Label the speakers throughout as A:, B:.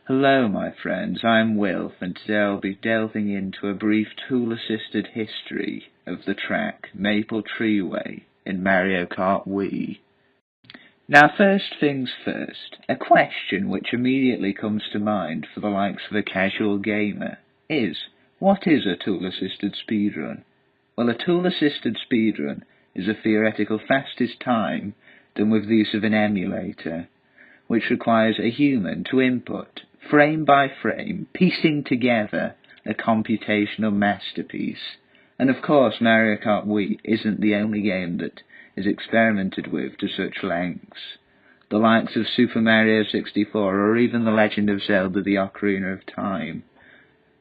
A: Hello my friends, I'm Wilf, and today I'll be delving into a brief tool-assisted history of the track Maple Treeway in Mario Kart Wii. Now first things first, a question which immediately comes to mind for the likes of a casual gamer is, what is a tool-assisted speedrun? Well, a tool-assisted speedrun is a theoretical fastest time done with the use of an emulator, which requires a human to input, frame by frame, piecing together a computational masterpiece. And of course Mario Kart Wii isn't the only game that is experimented with to such lengths. The likes of Super Mario 64 or even The Legend of Zelda: The Ocarina of Time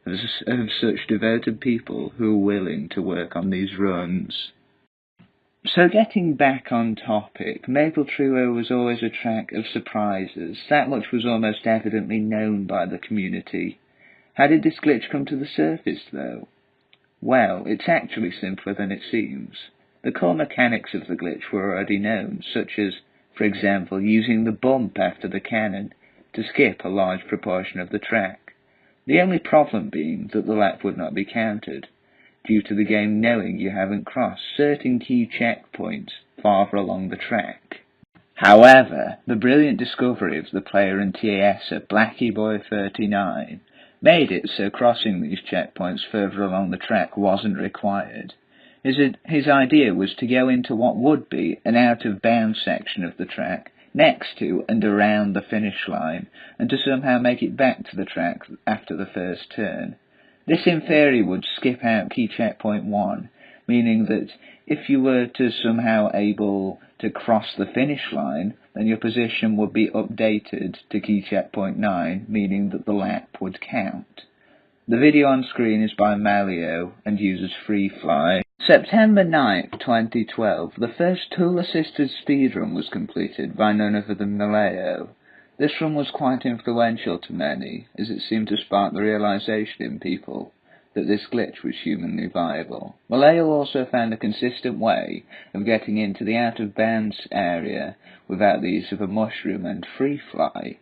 A: have such devoted people who are willing to work on these runs. So getting back on topic, Maple Treeway was always a track of surprises. That much was almost evidently known by the community. How did this glitch come to the surface, though? Well, it's actually simpler than it seems. The core mechanics of the glitch were already known, such as, for example, using the bump after the cannon to skip a large proportion of the track. The only problem being that the lap would not be counted, due to the game knowing you haven't crossed certain key checkpoints farther along the track. However, the brilliant discovery of the player and TAS at BlackieBoy39 made it so crossing these checkpoints further along the track wasn't required. His idea was to go into what would be an out-of-bounds section of the track next to and around the finish line, and to somehow make it back to the track after the first turn. This in theory would skip out key checkpoint 1, meaning that if you were to somehow able to cross the finish line, then your position would be updated to key checkpoint 9, meaning that the lap would count. The video on screen is by Malio and uses FreeFly. September 9th, 2012, the first tool-assisted speedrun was completed by none other than Malio. This run was quite influential to many, as it seemed to spark the realization in people that this glitch was humanly viable. Maleo also found a consistent way of getting into the out-of-bounds area without the use of a mushroom and FreeFly.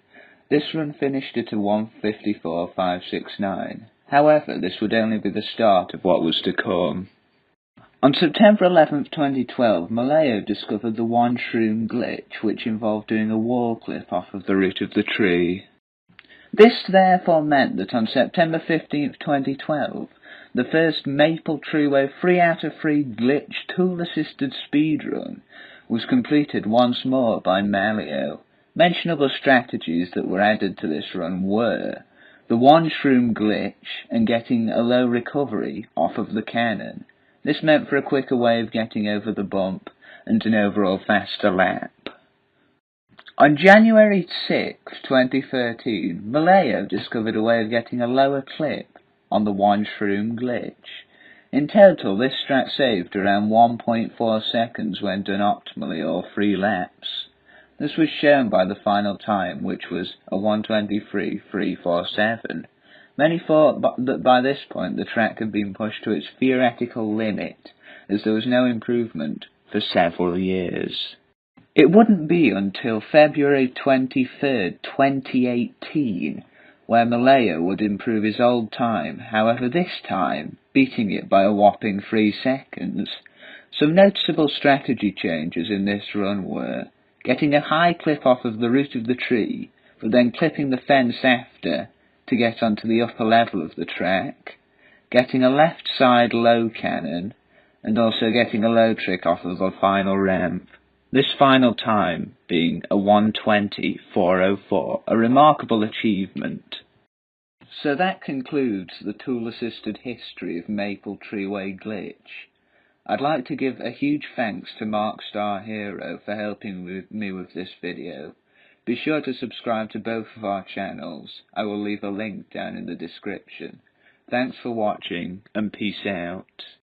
A: This run finished at a 1:54.569. However, this would only be the start of what was to come. On September 11th, 2012, Maleo discovered the one shroom glitch, which involved doing a wall clip off of the root of the tree. This therefore meant that on September 15th, 2012, the first Maple Treeway 3 out of 3 glitch tool-assisted speedrun was completed once more by Maleo. Mentionable strategies that were added to this run were the one shroom glitch and getting a low recovery off of the cannon. This meant for a quicker way of getting over the bump and an overall faster lap. On January 6, 2013, Maleo discovered a way of getting a lower clip on the one shroom glitch. In total, this strat saved around 1.4 seconds when done optimally, or 3 laps. This was shown by the final time, which was a 1:23.347. Many thought that by this point the track had been pushed to its theoretical limit, as there was no improvement for several years. It wouldn't be until February 23rd, 2018, where Maleo would improve his old time, however this time beating it by a whopping 3 seconds. Some noticeable strategy changes in this run were getting a high clip off of the root of the tree, but then clipping the fence after to get onto the upper level of the track, getting a left side low cannon, and also getting a low trick off of the final ramp. This final time being a 1:20.404, a remarkable achievement. So that concludes the tool-assisted history of Maple Treeway glitch. I'd like to give a huge thanks to Mark Star Hero for helping me with this video. Be sure to subscribe to both of our channels. I will leave a link down in the description. Thanks for watching, and peace out.